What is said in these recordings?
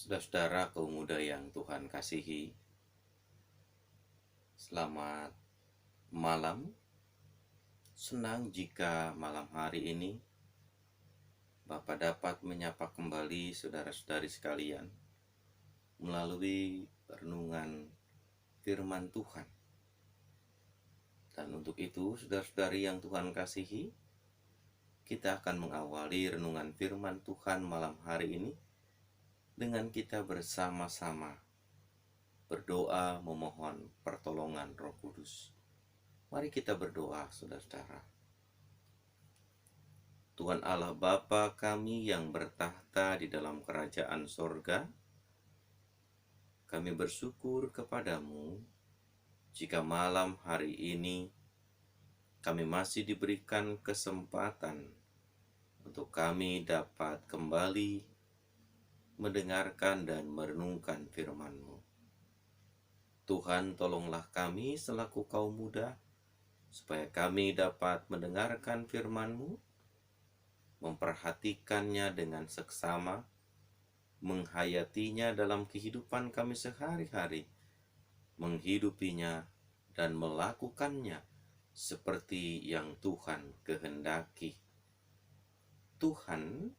Saudara-saudara kaum muda yang Tuhan kasihi, selamat malam. Senang jika malam hari ini Bapak dapat menyapa kembali saudara-saudari sekalian melalui renungan firman Tuhan. Dan untuk itu, saudara-saudari yang Tuhan kasihi, kita akan mengawali renungan firman Tuhan malam hari ini dengan kita bersama-sama berdoa memohon pertolongan Roh Kudus. Mari kita berdoa, saudara-saudara. Tuhan Allah Bapa kami yang bertahta di dalam kerajaan sorga, kami bersyukur kepadamu jika malam hari ini kami masih diberikan kesempatan untuk kami dapat kembali mendengarkan dan merenungkan firman-Mu. Tuhan, tolonglah kami selaku kaum muda, supaya kami dapat mendengarkan firman-Mu, memperhatikannya dengan seksama, menghayatinya dalam kehidupan kami sehari-hari, menghidupinya dan melakukannya seperti yang Tuhan kehendaki. Tuhan,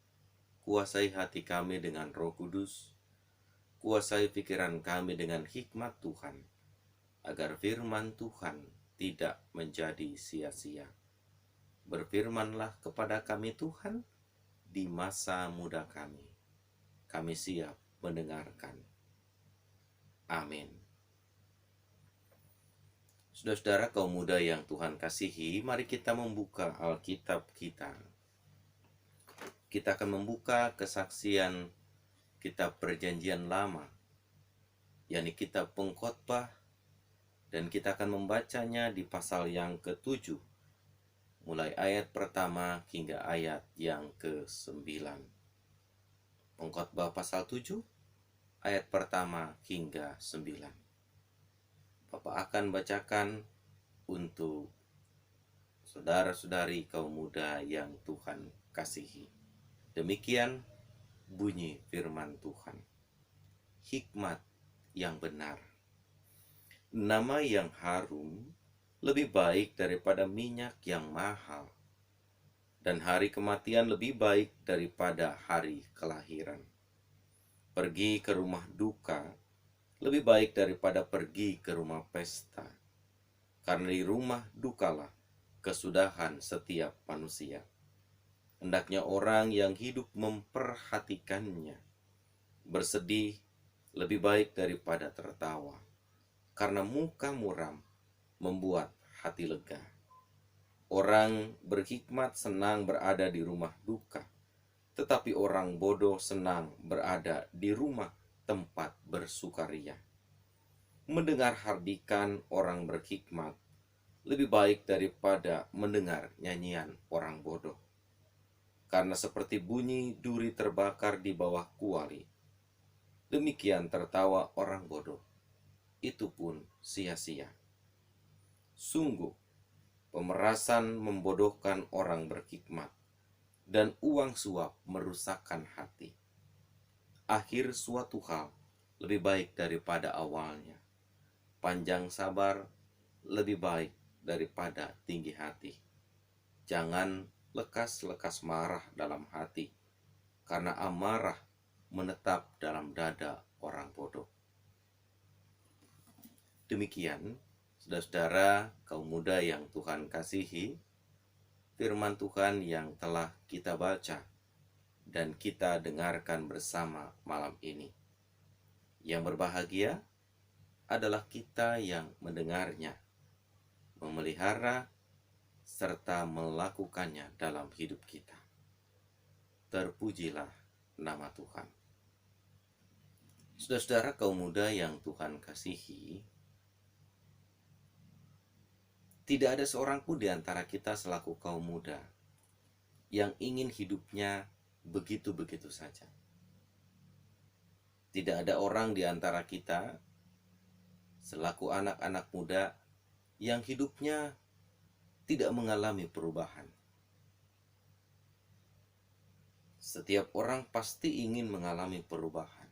kuasai hati kami dengan Roh Kudus, kuasai pikiran kami dengan hikmat Tuhan, agar firman Tuhan tidak menjadi sia-sia. Berfirmanlah kepada kami Tuhan di masa muda kami. Kami siap mendengarkan. Amin. Saudara-saudara kaum muda yang Tuhan kasihi, mari kita membuka Alkitab kita. Kita akan membuka kesaksian kitab Perjanjian Lama, yakni kitab Pengkhotbah, dan kita akan membacanya di pasal yang ke-7, mulai ayat pertama hingga ayat yang ke-9. Pengkhotbah pasal 7, ayat pertama hingga 9. Bapak akan bacakan untuk saudara-saudari kaum muda yang Tuhan kasihi. Demikian bunyi firman Tuhan. Hikmat yang benar. Nama yang harum lebih baik daripada minyak yang mahal, dan hari kematian lebih baik daripada hari kelahiran. Pergi ke rumah duka lebih baik daripada pergi ke rumah pesta, karena di rumah dukalah kesudahan setiap manusia. Hendaknya orang yang hidup memperhatikannya. Bersedih lebih baik daripada tertawa, karena muka muram membuat hati lega. Orang berhikmat senang berada di rumah duka, tetapi orang bodoh senang berada di rumah tempat bersukaria. Mendengar hardikan orang berhikmat lebih baik daripada mendengar nyanyian orang bodoh. Karena seperti bunyi duri terbakar di bawah kuali, demikian tertawa orang bodoh, itu pun sia-sia. Sungguh, pemerasan membodohkan orang berhikmat, dan uang suap merusakkan hati. Akhir suatu hal lebih baik daripada awalnya. Panjang sabar lebih baik daripada tinggi hati. Jangan lekas-lekas marah dalam hati, karena amarah menetap dalam dada orang bodoh. Demikian, saudara-saudara kaum muda yang Tuhan kasihi, firman Tuhan yang telah kita baca dan kita dengarkan bersama malam ini. Yang berbahagia adalah kita yang mendengarnya, memelihara, serta melakukannya dalam hidup kita. Terpujilah nama Tuhan. Saudara-saudara kaum muda yang Tuhan kasihi, tidak ada seorang pun di antara kita selaku kaum muda yang ingin hidupnya begitu-begitu saja. Tidak ada orang di antara kita selaku anak-anak muda yang hidupnya tidak mengalami perubahan. Setiap orang pasti ingin mengalami perubahan.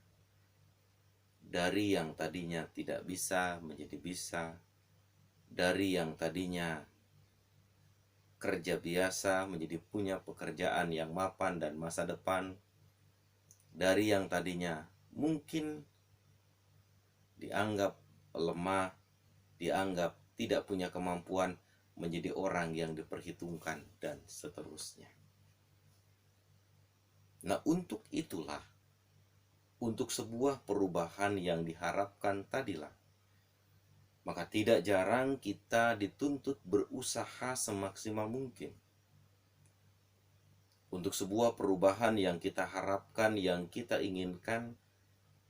dari yang tadinya tidak bisa menjadi bisa, dari yang tadinya kerja biasa menjadi punya pekerjaan yang mapan dan masa depan, dari yang tadinya mungkin dianggap lemah, dianggap tidak punya kemampuan, menjadi orang yang diperhitungkan, dan seterusnya. Nah, untuk itulah, untuk sebuah perubahan yang diharapkan tadilah, maka tidak jarang kita dituntut berusaha semaksimal mungkin. Untuk sebuah perubahan yang kita harapkan, yang kita inginkan,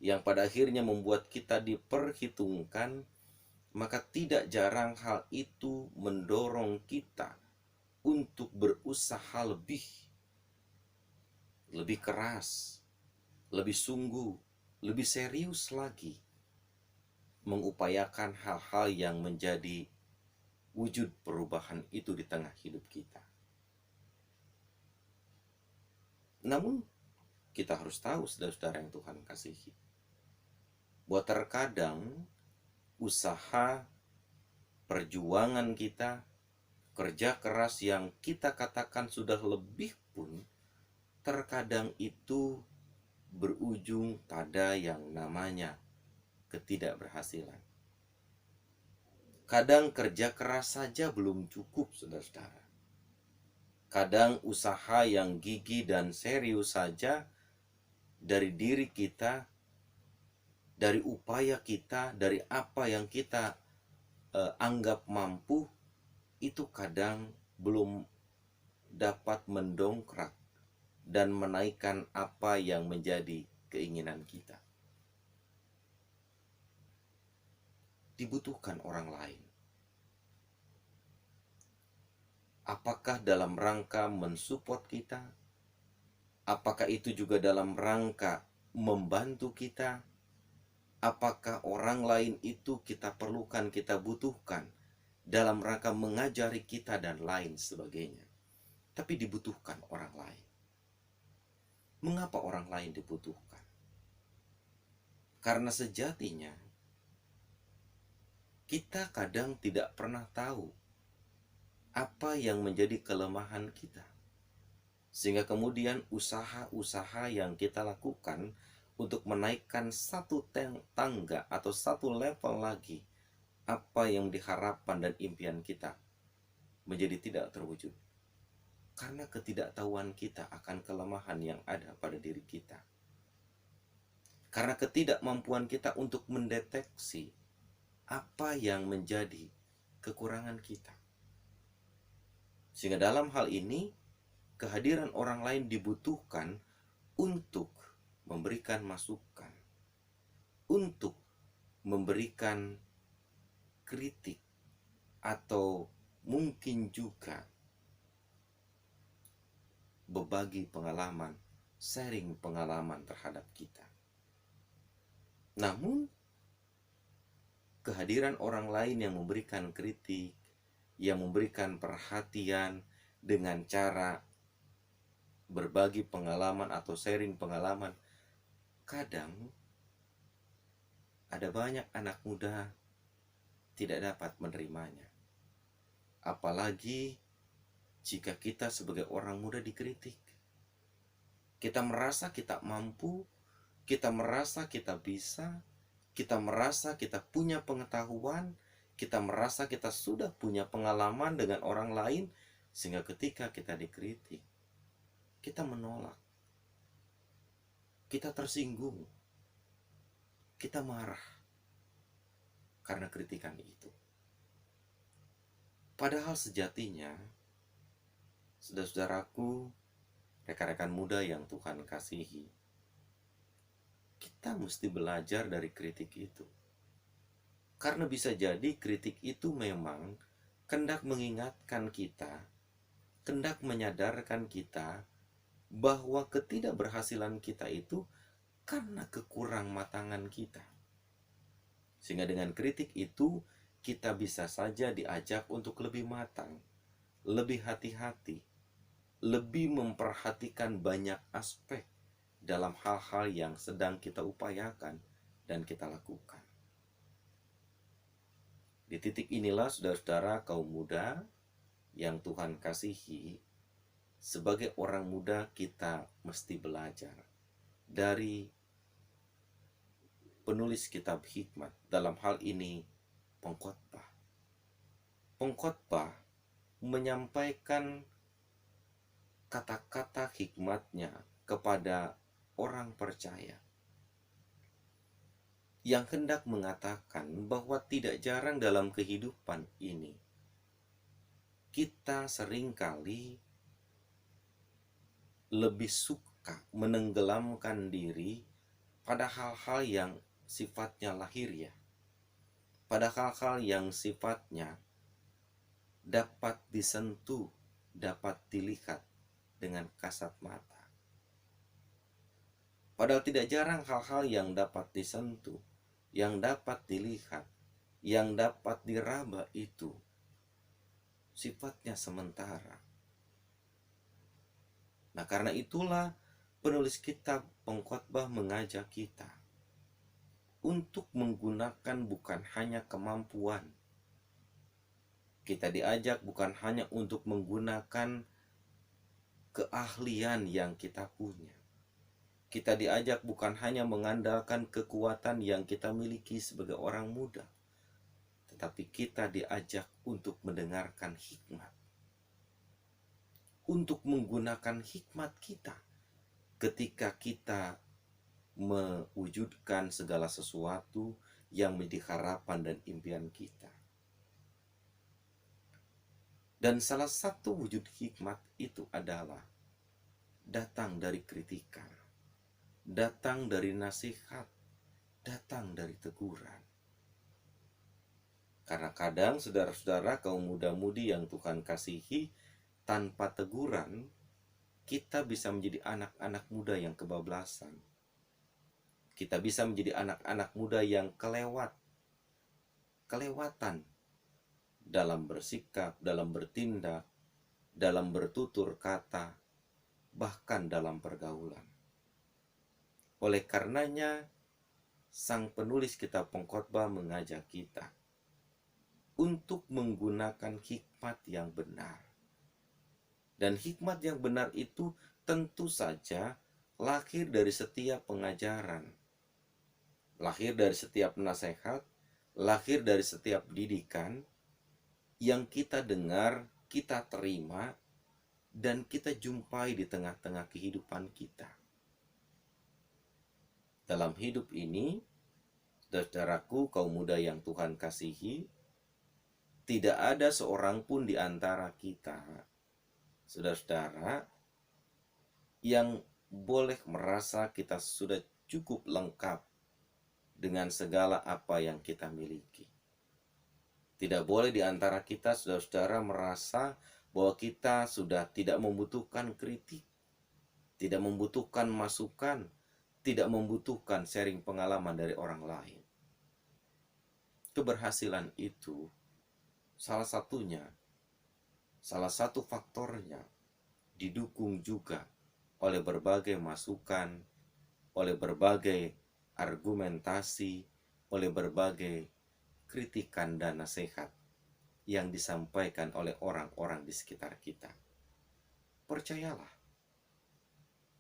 yang pada akhirnya membuat kita diperhitungkan, maka tidak jarang hal itu mendorong kita untuk berusaha lebih keras, lebih sungguh, lebih serius lagi mengupayakan hal-hal yang menjadi wujud perubahan itu di tengah hidup kita. Namun kita harus tahu, saudara-saudara yang Tuhan kasihi, bahwa terkadang usaha, perjuangan kita, kerja keras yang kita katakan sudah lebih pun, terkadang itu berujung pada yang namanya ketidakberhasilan. Kadang kerja keras saja belum cukup, saudara-saudara. Kadang usaha yang gigih dan serius saja dari diri kita, dari upaya kita, dari apa yang kita anggap mampu, itu kadang belum dapat mendongkrak dan menaikkan apa yang menjadi keinginan kita. Dibutuhkan orang lain. Apakah dalam rangka mensupport kita? Apakah itu juga dalam rangka membantu kita? Apakah orang lain itu kita perlukan, kita butuhkan dalam rangka mengajari kita dan lain sebagainya? Tapi dibutuhkan orang lain. Mengapa orang lain dibutuhkan? Karena sejatinya kita kadang tidak pernah tahu apa yang menjadi kelemahan kita. Sehingga kemudian usaha-usaha yang kita lakukan untuk menaikkan satu tangga atau satu level lagi apa yang diharapkan dan impian kita menjadi tidak terwujud. Karena ketidaktahuan kita akan kelemahan yang ada pada diri kita. Karena ketidakmampuan kita untuk mendeteksi apa yang menjadi kekurangan kita. Sehingga dalam hal ini, kehadiran orang lain dibutuhkan untuk memberikan masukan, untuk memberikan kritik, atau mungkin juga berbagi pengalaman, sharing pengalaman terhadap kita. Namun, kehadiran orang lain yang memberikan kritik, yang memberikan perhatian dengan cara berbagi pengalaman atau sharing pengalaman, kadang ada banyak anak muda tidak dapat menerimanya. Apalagi jika kita sebagai orang muda dikritik. Kita merasa kita mampu, kita merasa kita bisa, kita merasa kita punya pengetahuan, kita merasa kita sudah punya pengalaman dengan orang lain, sehingga ketika kita dikritik, kita menolak, kita tersinggung, kita marah karena kritikan itu. Padahal sejatinya, saudara-saudaraku, rekan-rekan muda yang Tuhan kasihi, kita mesti belajar dari kritik itu. Karena bisa jadi kritik itu memang hendak mengingatkan kita, hendak menyadarkan kita bahwa ketidakberhasilan kita itu karena kekurangmatangan kita. Sehingga dengan kritik itu kita bisa saja diajak untuk lebih matang, lebih hati-hati, lebih memperhatikan banyak aspek dalam hal-hal yang sedang kita upayakan, dan kita lakukan. Di titik inilah saudara-saudara kaum muda yang Tuhan kasihi, sebagai orang muda kita mesti belajar dari penulis kitab hikmat, dalam hal ini pengkhotbah. Pengkhotbah menyampaikan kata-kata hikmatnya kepada orang percaya yang hendak mengatakan bahwa tidak jarang dalam kehidupan ini kita seringkali lebih suka menenggelamkan diri pada hal-hal yang sifatnya lahiriah, pada hal-hal yang sifatnya dapat disentuh, dapat dilihat dengan kasat mata. Padahal tidak jarang hal-hal yang dapat disentuh, yang dapat dilihat, yang dapat diraba itu sifatnya sementara. Nah, karena itulah penulis kitab pengkhotbah mengajak kita untuk menggunakan bukan hanya kemampuan. Kita diajak bukan hanya untuk menggunakan keahlian yang kita punya. Kita diajak bukan hanya mengandalkan kekuatan yang kita miliki sebagai orang muda, tetapi kita diajak untuk mendengarkan hikmat. Untuk menggunakan hikmat kita ketika kita mewujudkan segala sesuatu yang menjadi harapan dan impian kita. Dan salah satu wujud hikmat itu adalah datang dari kritikan, datang dari nasihat, datang dari teguran. Karena kadang saudara-saudara kaum muda-mudi yang Tuhan kasihi, tanpa teguran kita bisa menjadi anak-anak muda yang kebablasan. Kita bisa menjadi anak-anak muda yang kelewatan dalam bersikap, dalam bertindak, dalam bertutur kata, bahkan dalam pergaulan. Oleh karenanya, sang penulis kitab pengkhotbah mengajak kita untuk menggunakan hikmat yang benar. Dan hikmat yang benar itu tentu saja lahir dari setiap pengajaran, lahir dari setiap nasihat, lahir dari setiap didikan yang kita dengar, kita terima, dan kita jumpai di tengah-tengah kehidupan kita. Dalam hidup ini, saudaraku kaum muda yang Tuhan kasihi, tidak ada seorang pun di antara kita, saudara-saudara, yang boleh merasa kita sudah cukup lengkap dengan segala apa yang kita miliki. Tidak boleh di antara kita, saudara-saudara, merasa bahwa kita sudah tidak membutuhkan kritik, tidak membutuhkan masukan, tidak membutuhkan sharing pengalaman dari orang lain. Keberhasilan itu salah satu faktornya didukung juga oleh berbagai masukan, oleh berbagai argumentasi, oleh berbagai kritikan dan nasihat yang disampaikan oleh orang-orang di sekitar kita. Percayalah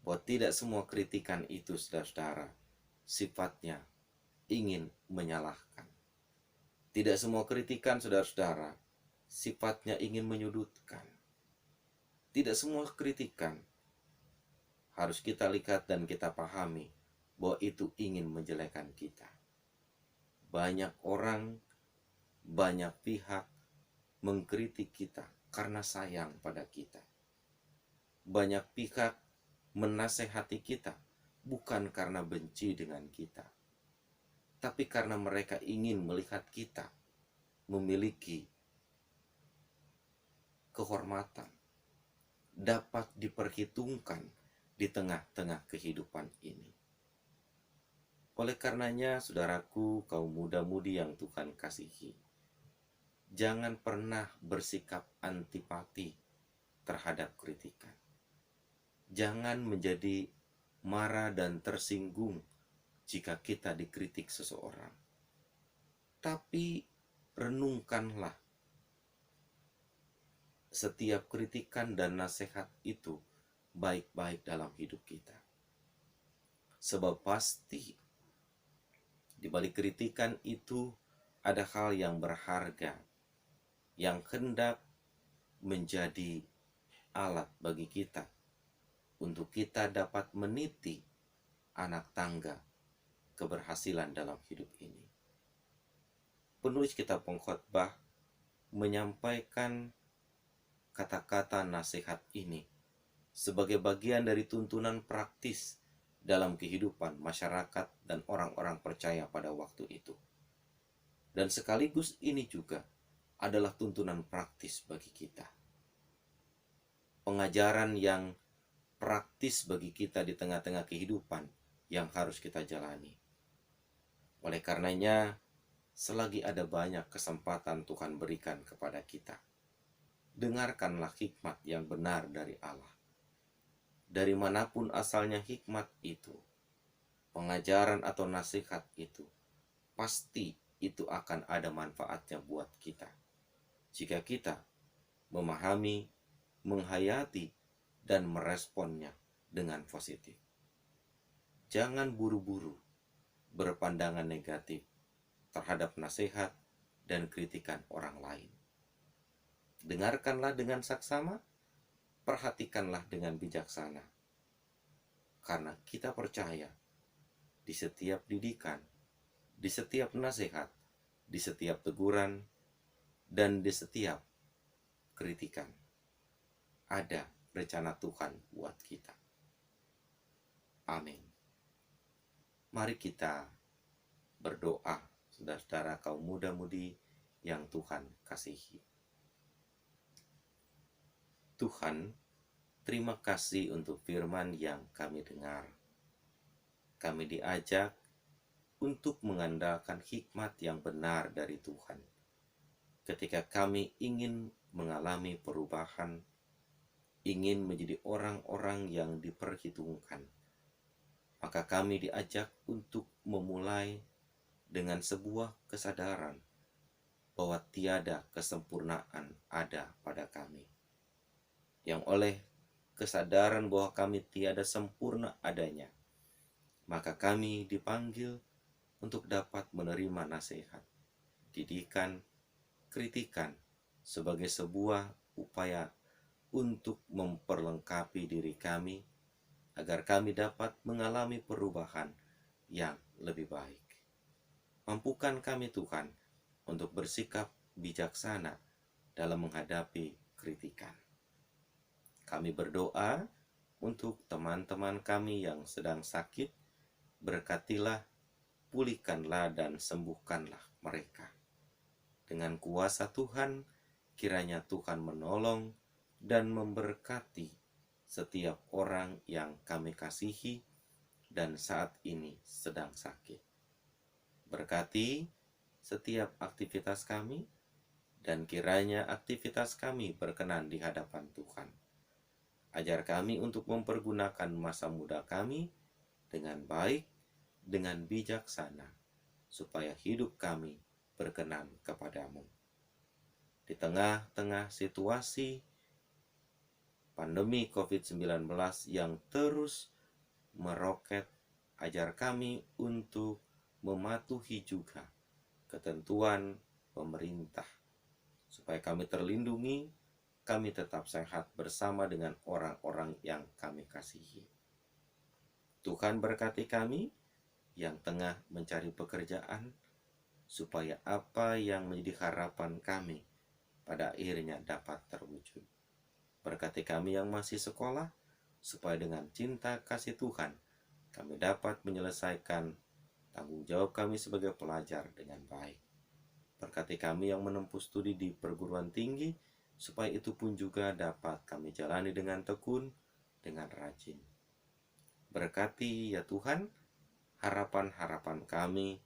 bahwa tidak semua kritikan itu, saudara-saudara, sifatnya ingin menyalahkan. Tidak semua kritikan, saudara-saudara, sifatnya ingin menyudutkan. Tidak semua kritikan harus kita lihat dan kita pahami bahwa itu ingin menjelekan kita. Banyak orang, banyak pihak mengkritik kita karena sayang pada kita. Banyak pihak menasehati kita bukan karena benci dengan kita, tapi karena mereka ingin melihat kita memiliki kehormatan, dapat diperhitungkan di tengah-tengah kehidupan ini. Oleh karenanya, saudaraku kaum muda-mudi yang Tuhan kasihi, jangan pernah bersikap antipati terhadap kritikan. Jangan menjadi marah dan tersinggung jika kita dikritik seseorang. Tapi renungkanlah setiap kritikan dan nasihat itu baik-baik dalam hidup kita. Sebab pasti di balik kritikan itu ada hal yang berharga yang hendak menjadi alat bagi kita untuk kita dapat meniti anak tangga keberhasilan dalam hidup ini. Penulis kitab Pengkhotbah menyampaikan kata-kata nasihat ini sebagai bagian dari tuntunan praktis dalam kehidupan masyarakat dan orang-orang percaya pada waktu itu. Dan sekaligus ini juga adalah tuntunan praktis bagi kita. Pengajaran yang praktis bagi kita di tengah-tengah kehidupan yang harus kita jalani. Oleh karenanya, selagi ada banyak kesempatan Tuhan berikan kepada kita, dengarkanlah hikmat yang benar dari Allah. Dari manapun asalnya hikmat itu, pengajaran atau nasihat itu, pasti itu akan ada manfaatnya buat kita. Jika kita memahami, menghayati, dan meresponnya dengan positif. Jangan buru-buru berpandangan negatif terhadap nasihat dan kritikan orang lain. Dengarkanlah dengan saksama, perhatikanlah dengan bijaksana. Karena kita percaya di setiap didikan, di setiap nasihat, di setiap teguran, dan di setiap kritikan ada rencana Tuhan buat kita. Amin. Mari kita berdoa, saudara-saudara kaum muda-mudi yang Tuhan kasihi. Tuhan, terima kasih untuk firman yang kami dengar. Kami diajak untuk mengandalkan hikmat yang benar dari Tuhan. Ketika kami ingin mengalami perubahan, ingin menjadi orang-orang yang diperhitungkan, maka kami diajak untuk memulai dengan sebuah kesadaran bahwa tiada kesempurnaan ada pada kami. Yang oleh kesadaran bahwa kami tiada sempurna adanya, maka kami dipanggil untuk dapat menerima nasihat, didikan, kritikan sebagai sebuah upaya untuk memperlengkapi diri kami agar kami dapat mengalami perubahan yang lebih baik. Mampukan kami Tuhan untuk bersikap bijaksana dalam menghadapi kritikan. Kami berdoa untuk teman-teman kami yang sedang sakit, berkatilah, pulihkanlah dan sembuhkanlah mereka. Dengan kuasa Tuhan, kiranya Tuhan menolong dan memberkati setiap orang yang kami kasihi dan saat ini sedang sakit. Berkati setiap aktivitas kami dan kiranya aktivitas kami berkenan di hadapan Tuhan. Ajar kami untuk mempergunakan masa muda kami dengan baik, dengan bijaksana, supaya hidup kami berkenan kepadamu. Di tengah-tengah situasi pandemi COVID-19 yang terus meroket, ajar kami untuk mematuhi juga ketentuan pemerintah, supaya kami terlindungi, kami tetap sehat bersama dengan orang-orang yang kami kasihi. Tuhan berkati kami yang tengah mencari pekerjaan, supaya apa yang menjadi harapan kami pada akhirnya dapat terwujud. Berkati kami yang masih sekolah, supaya dengan cinta kasih Tuhan, kami dapat menyelesaikan tanggung jawab kami sebagai pelajar dengan baik. Berkati kami yang menempuh studi di perguruan tinggi, supaya itu pun juga dapat kami jalani dengan tekun, dengan rajin. Berkati ya Tuhan, harapan-harapan kami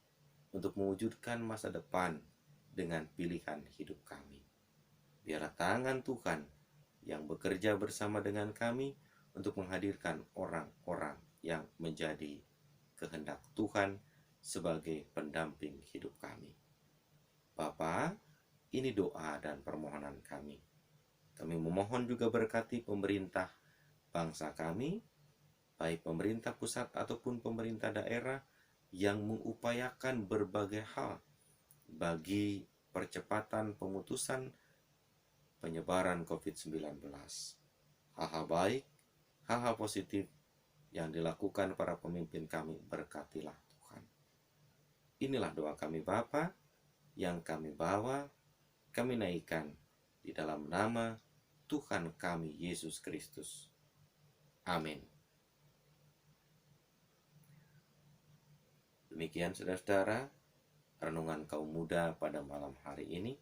untuk mewujudkan masa depan dengan pilihan hidup kami. Biarlah tangan Tuhan yang bekerja bersama dengan kami untuk menghadirkan orang-orang yang menjadi kehendak Tuhan sebagai pendamping hidup kami. Bapa, ini doa dan permohonan kami. Kami memohon juga berkati pemerintah bangsa kami, baik pemerintah pusat ataupun pemerintah daerah yang mengupayakan berbagai hal bagi percepatan pemutusan penyebaran COVID-19. Hal-hal baik, hal-hal positif yang dilakukan para pemimpin kami, berkatilah Tuhan. Inilah doa kami Bapa yang kami bawa, kami naikkan di dalam nama Tuhan kami Yesus Kristus. Amin. Demikian saudara-saudara, renungan kaum muda pada malam hari ini.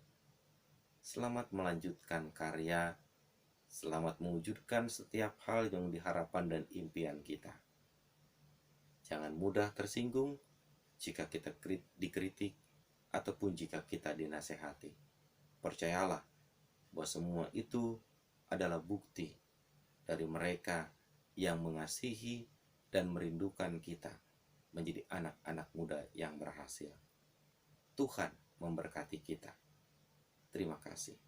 Selamat melanjutkan karya, selamat mewujudkan setiap hal yang diharapkan dan impian kita. Jangan mudah tersinggung jika kita dikritik ataupun jika kita dinasehati. Percayalah bahwa semua itu adalah bukti dari mereka yang mengasihi dan merindukan kita menjadi anak-anak muda yang berhasil. Tuhan memberkati kita. Terima kasih.